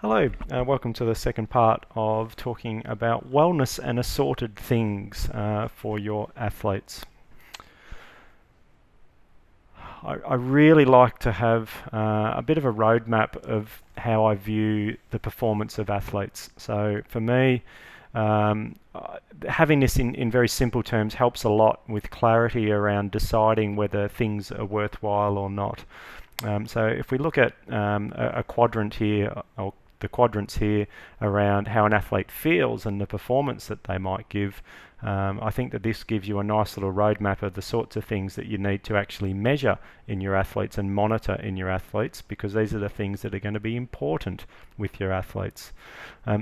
Hello, welcome to the second part of talking about wellness and assorted things for your athletes. I really like to have a bit of a roadmap of how I view the performance of athletes. So for me, having this in very simple terms helps a lot with clarity around deciding whether things are worthwhile or not. So if we look at a quadrant here, or the quadrants here around how an athlete feels and the performance that they might give, I think that this gives you a nice little roadmap of the sorts of things that you need to actually measure in your athletes and monitor in your athletes, because these are the things that are going to be important with your athletes.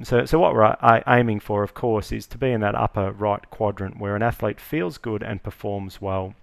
So what we're aiming for, of course, is to be in that upper right quadrant where an athlete feels good and performs well.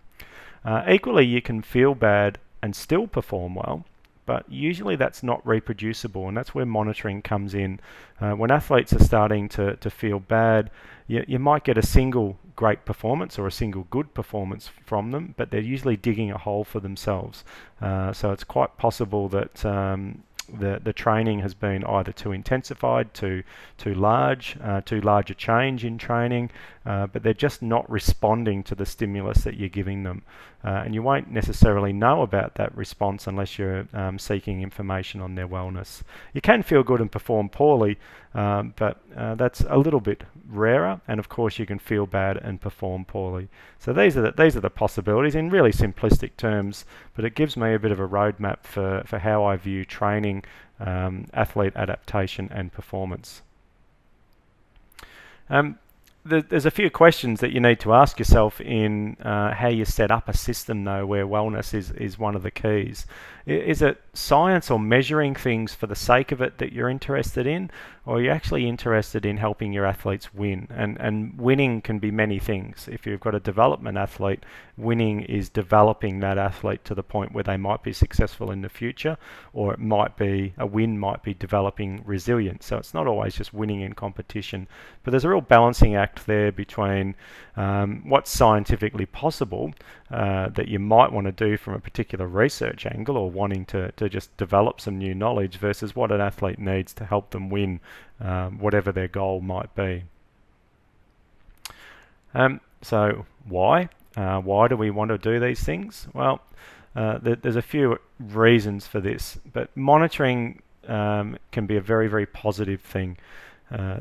Equally, you can feel bad and still perform well, but usually that's not reproducible, and that's where monitoring comes in. When athletes are starting to feel bad, you might get a single great performance or a single good performance from them, but they're usually digging a hole for themselves. So it's quite possible that the training has been either too intensified, too large a change in training, but they're just not responding to the stimulus that you're giving them. And you won't necessarily know about that response unless you're seeking information on their wellness. You can feel good and perform poorly, but that's a little bit rarer, and of course you can feel bad and perform poorly. So these are the possibilities in really simplistic terms, but it gives me a bit of a roadmap for how I view training, athlete adaptation and performance. There's a few questions that you need to ask yourself in how you set up a system, though, where wellness is one of the keys. Is it science or measuring things for the sake of it that you're interested in, or are you actually interested in helping your athletes win? And winning can be many things. If you've got a development athlete, winning is developing that athlete to the point where they might be successful in the future, or it might be a win might be developing resilience. So it's not always just winning in competition, but there's a real balancing act there between what's scientifically possible that you might want to do from a particular research angle or wanting to just develop some new knowledge versus what an athlete needs to help them win, whatever their goal might be. So why? Why do we want to do these things? Well, there's a few reasons for this, but monitoring can be a very, very positive thing.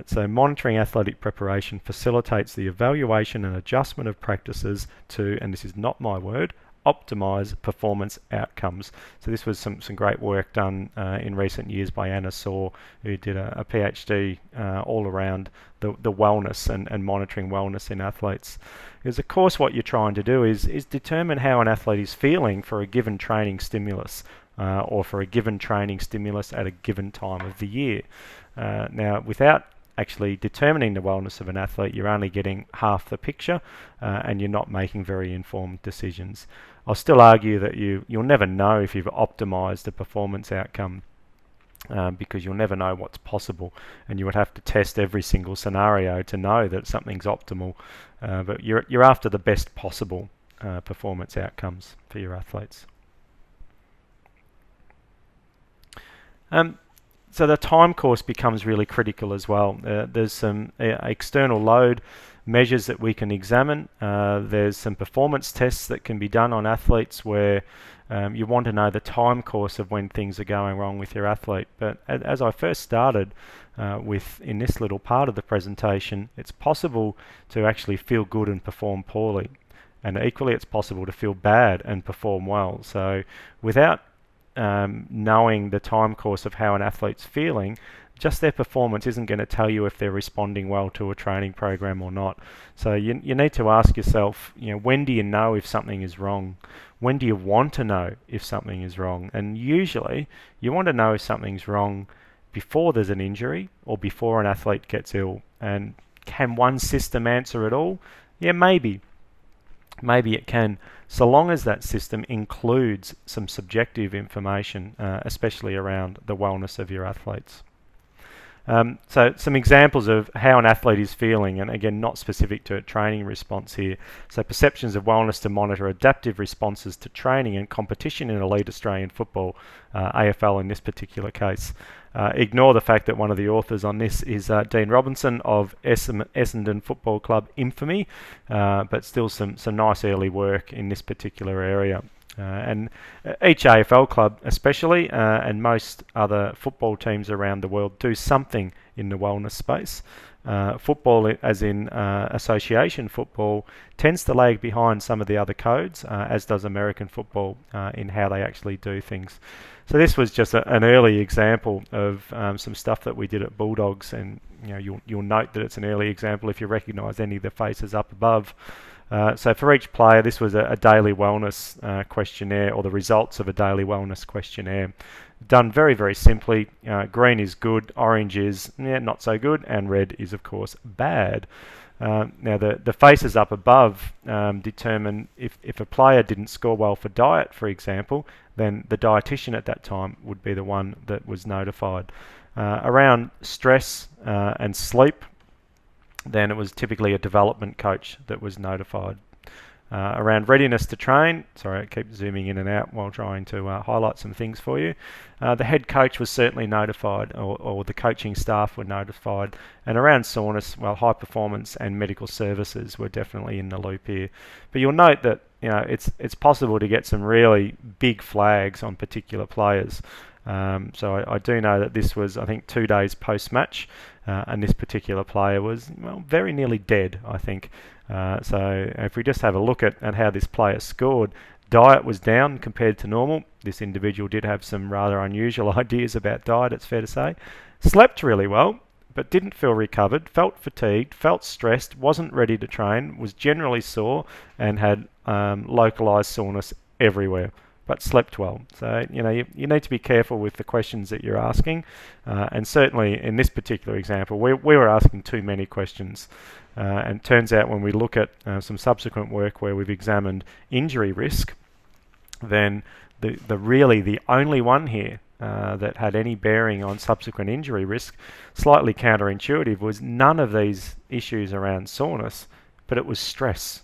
So monitoring athletic preparation facilitates the evaluation and adjustment of practices to, and this is not my word, optimize performance outcomes. So this was some great work done in recent years by Anna Saw, who did a PhD all around the wellness and monitoring wellness in athletes. Because of course what you're trying to do is determine how an athlete is feeling for a given training stimulus, or for a given training stimulus at a given time of the year. Now, without actually determining the wellness of an athlete, you're only getting half the picture, and you're not making very informed decisions. I'll still argue that you'll never know if you've optimized a performance outcome, because you'll never know what's possible, and you would have to test every single scenario to know that something's optimal. But you're after the best possible performance outcomes for your athletes. So the time course becomes really critical as well. There's some external load measures that we can examine. There's some performance tests that can be done on athletes where you want to know the time course of when things are going wrong with your athlete. But as I first started with in this little part of the presentation, it's possible to actually feel good and perform poorly. And equally, it's possible to feel bad and perform well. So without knowing the time course of how an athlete's feeling, just their performance isn't going to tell you if they're responding well to a training program or not. So you need to ask yourself, when do you know if something is wrong? When do you want to know if something is wrong? And usually you want to know if something's wrong before there's an injury or before an athlete gets ill. And can one system answer it all? Yeah, maybe. Maybe it can, so long as that system includes some subjective information, especially around the wellness of your athletes. So some examples of how an athlete is feeling, and again, not specific to a training response here. So perceptions of wellness to monitor adaptive responses to training and competition in elite Australian football, AFL in this particular case. Ignore the fact that one of the authors on this is Dean Robinson of Essendon Football Club infamy, but still some nice early work in this particular area. And each AFL club especially, and most other football teams around the world, do something in the wellness space. Football, as in association football, tends to lag behind some of the other codes, as does American football in how they actually do things. So this was just an early example of some stuff that we did at Bulldogs, and you'll note that it's an early example if you recognise any of the faces up above. So for each player, this was a daily wellness questionnaire, or the results of a daily wellness questionnaire. Done very, very simply. Green is good, orange is not so good, and red is, of course, bad. Now, the faces up above determine if a player didn't score well for diet, for example, then the dietitian at that time would be the one that was notified. Around stress and sleep, then it was typically a development coach that was notified. Around readiness to train, sorry, I keep zooming in and out while trying to highlight some things for you. The head coach was certainly notified, or the coaching staff were notified. And around soreness, well, high performance and medical services were definitely in the loop here. But you'll note that it's possible to get some really big flags on particular players. So I do know that this was, I think, 2 days post-match, and this particular player was, well, very nearly dead, I think. So if we just have a look at how this player scored, diet was down compared to normal. This individual did have some rather unusual ideas about diet, it's fair to say. Slept really well, but didn't feel recovered, felt fatigued, felt stressed, wasn't ready to train, was generally sore, and had localized soreness everywhere, but slept well. So you need to be careful with the questions that you're asking, and certainly in this particular example, we were asking too many questions. And it turns out when we look at some subsequent work where we've examined injury risk, then the only one here that had any bearing on subsequent injury risk, slightly counterintuitive, was none of these issues around soreness, but it was stress.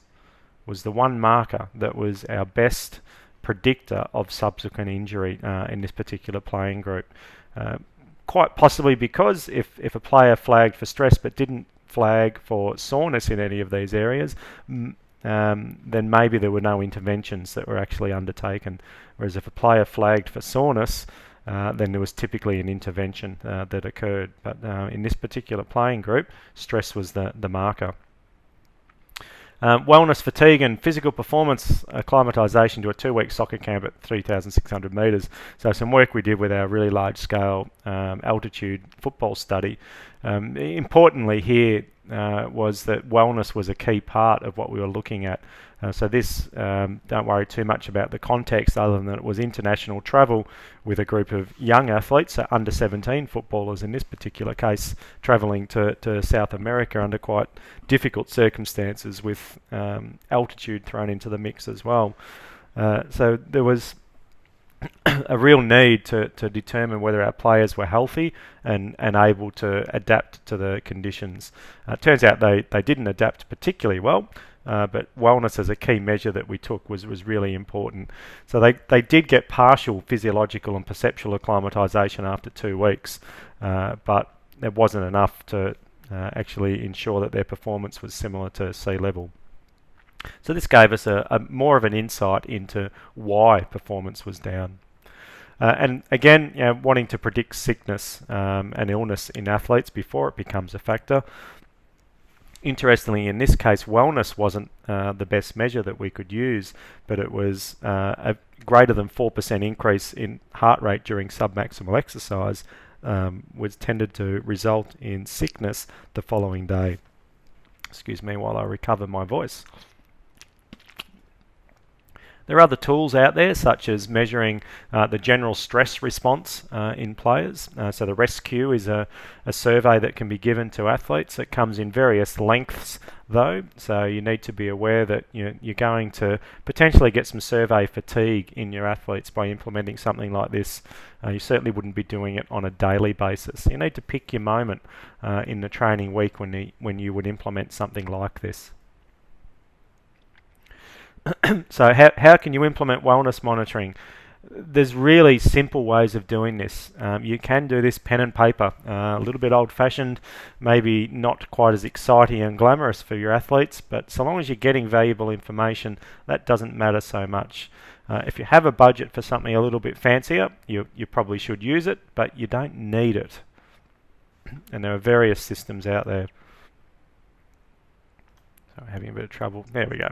Was the one marker that was our best predictor of subsequent injury in this particular playing group. Quite possibly because if a player flagged for stress but didn't flag for soreness in any of these areas, then maybe there were no interventions that were actually undertaken. Whereas if a player flagged for soreness, then there was typically an intervention that occurred. But in this particular playing group, stress was the marker. Wellness, fatigue and physical performance acclimatisation to a 2-week soccer camp at 3,600 metres. So some work we did with our really large scale altitude football study. Importantly here was that wellness was a key part of what we were looking at. So this, don't worry too much about the context other than that it was international travel with a group of young athletes, so under 17 footballers in this particular case, travelling to South America under quite difficult circumstances with altitude thrown into the mix as well. So there was a real need to determine whether our players were healthy and able to adapt to the conditions. Turns out they didn't adapt particularly well. But wellness as a key measure that we took was really important. So they did get partial physiological and perceptual acclimatisation after 2 weeks, but it wasn't enough to actually ensure that their performance was similar to sea level. So this gave us a more of an insight into why performance was down. And again, wanting to predict sickness and illness in athletes before it becomes a factor. Interestingly, in this case, wellness wasn't the best measure that we could use, but it was a greater than 4% increase in heart rate during submaximal exercise was tended to result in sickness the following day. Excuse me while I recover my voice. There are other tools out there, such as measuring the general stress response in players. So the REST-Q is a survey that can be given to athletes. It comes in various lengths, though, so you need to be aware that you're going to potentially get some survey fatigue in your athletes by implementing something like this. You certainly wouldn't be doing it on a daily basis. You need to pick your moment in the training week when you would implement something like this. So how can you implement wellness monitoring? There's really simple ways of doing this. You can do this pen and paper, a little bit old-fashioned, maybe not quite as exciting and glamorous for your athletes, but so long as you're getting valuable information, that doesn't matter so much. If you have a budget for something a little bit fancier, you probably should use it, but you don't need it. And there are various systems out there. So I'm having a bit of trouble. There we go.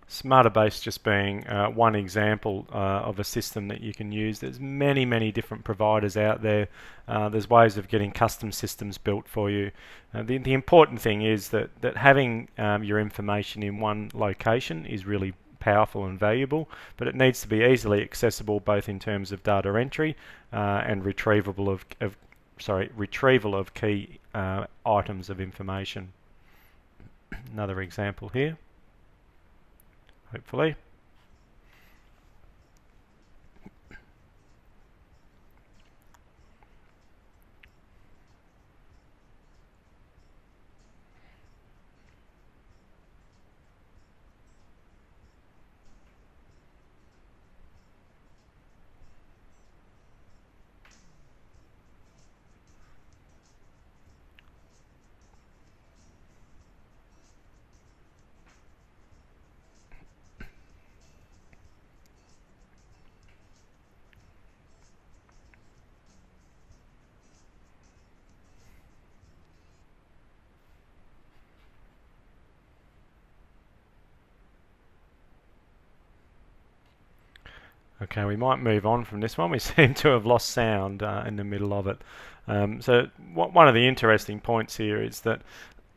SmarterBase just being one example of a system that you can use. There's many different providers out there. There's ways of getting custom systems built for you. The important thing is that having your information in one location is really powerful and valuable, but it needs to be easily accessible both in terms of data entry and retrieval of key items of information. Another example here, hopefully. Okay, we might move on from this one. We seem to have lost sound in the middle of it. So one of the interesting points here is that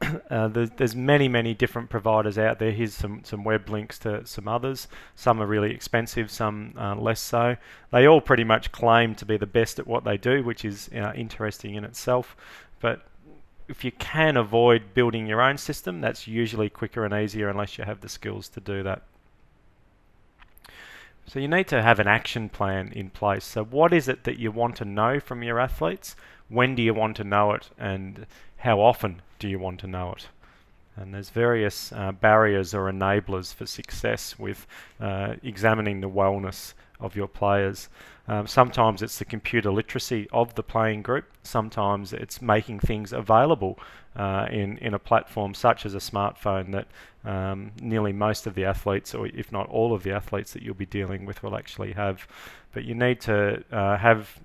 there's many different providers out there. Here's some web links to some others. Some are really expensive, some less so. They all pretty much claim to be the best at what they do, which is interesting in itself. But if you can avoid building your own system, that's usually quicker and easier unless you have the skills to do that. So you need to have an action plan in place. So what is it that you want to know from your athletes? When do you want to know it? And how often do you want to know it? And there's various barriers or enablers for success with examining the wellness of your players. Sometimes it's the computer literacy of the playing group. Sometimes it's making things available in a platform such as a smartphone that nearly most of the athletes, or if not all of the athletes that you'll be dealing with, will actually have. But you need to have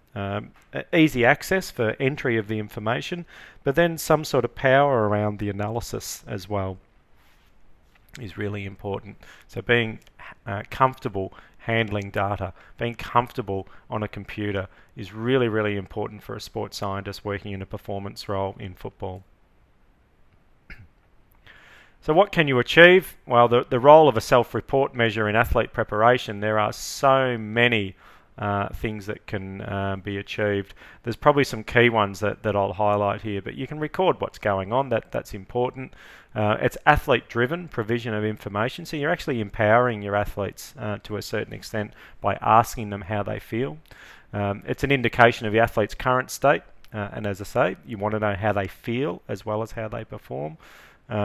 easy access for entry of the information, but then some sort of power around the analysis as well is really important. So being comfortable handling data, being comfortable on a computer is really, really important for a sports scientist working in a performance role in football. So what can you achieve? Well, the role of a self-report measure in athlete preparation, there are so many things that can be achieved. There's probably some key ones that I'll highlight here, but you can record what's going on. That's important. It's athlete-driven provision of information, so you're actually empowering your athletes to a certain extent by asking them how they feel. It's an indication of the athlete's current state, and as I say, you want to know how they feel as well as how they perform.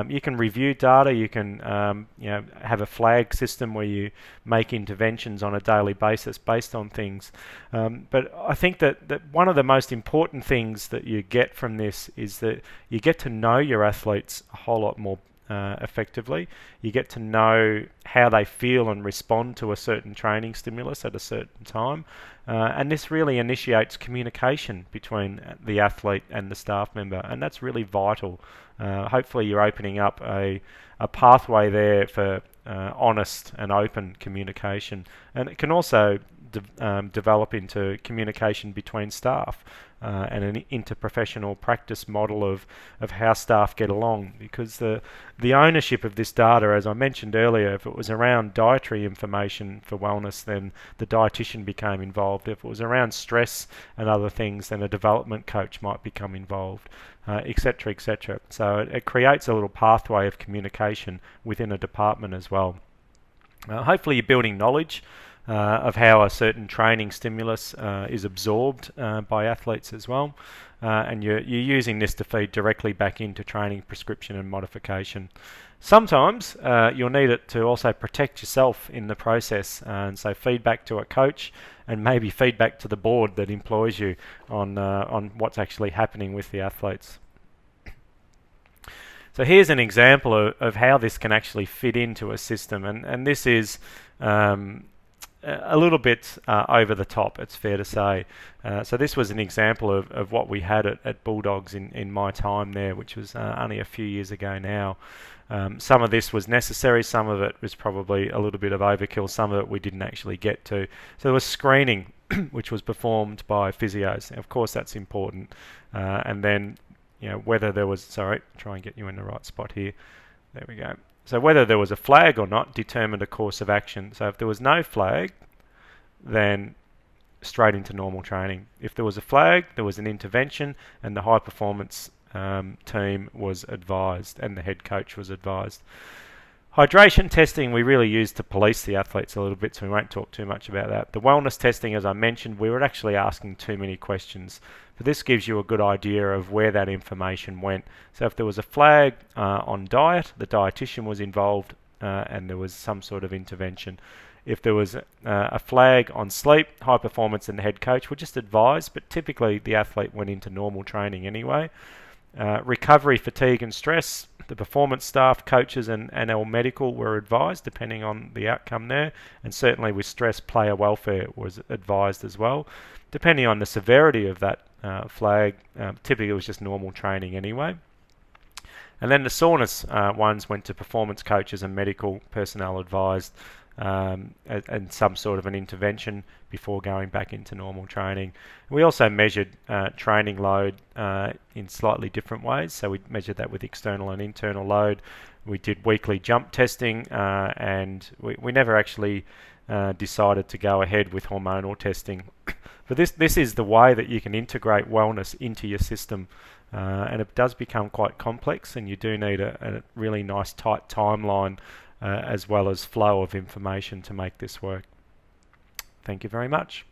You can review data. You can have a flag system where you make interventions on a daily basis based on things. But I think that one of the most important things that you get from this is that you get to know your athletes a whole lot more effectively. You get to know how they feel and respond to a certain training stimulus at a certain time. And this really initiates communication between the athlete and the staff member, and that's really vital. Hopefully you're opening up a pathway there for honest and open communication, and it can also develop into communication between staff and an interprofessional practice model of how staff get along, because the ownership of this data, as I mentioned earlier, if it was around dietary information for wellness, then the dietitian became involved. If it was around stress and other things, then a development coach might become involved, etc., etc. So it creates a little pathway of communication within a department as well. Hopefully you're building knowledge of how a certain training stimulus is absorbed by athletes as well, and you're using this to feed directly back into training prescription and modification. Sometimes you'll need it to also protect yourself in the process, and so feedback to a coach and maybe feedback to the board that employs you on what's actually happening with the athletes. So here's an example of how this can actually fit into a system, and this is a little bit over the top, it's fair to say. So this was an example of what we had at Bulldogs in my time there, which was only a few years ago now. Some of this was necessary, some of it was probably a little bit of overkill, some of it we didn't actually get to. So there was screening, which was performed by physios. Of course, that's important. And then, whether there was, try and get you in the right spot here. There we go. So whether there was a flag or not determined a course of action. So if there was no flag, then straight into normal training. If there was a flag, there was an intervention, and the high performance team was advised, and the head coach was advised. Hydration testing we really used to police the athletes a little bit, so we won't talk too much about that. The wellness testing, as I mentioned, we were actually asking too many questions. But this gives you a good idea of where that information went. So if there was a flag on diet, the dietitian was involved and there was some sort of intervention. If there was a flag on sleep, high performance, and the head coach were just advised, but typically the athlete went into normal training anyway. Recovery, fatigue and stress, the performance staff, coaches and our medical were advised depending on the outcome there, and certainly with stress, player welfare was advised as well. Depending on the severity of that flag, typically it was just normal training anyway. And then the soreness ones went to performance coaches and medical personnel advised, and some sort of an intervention before going back into normal training. We also measured training load in slightly different ways. So we measured that with external and internal load. We did weekly jump testing, and we never actually decided to go ahead with hormonal testing. But this is the way that you can integrate wellness into your system, and it does become quite complex, and you do need a really nice tight timeline as well as flow of information to make this work. Thank you very much.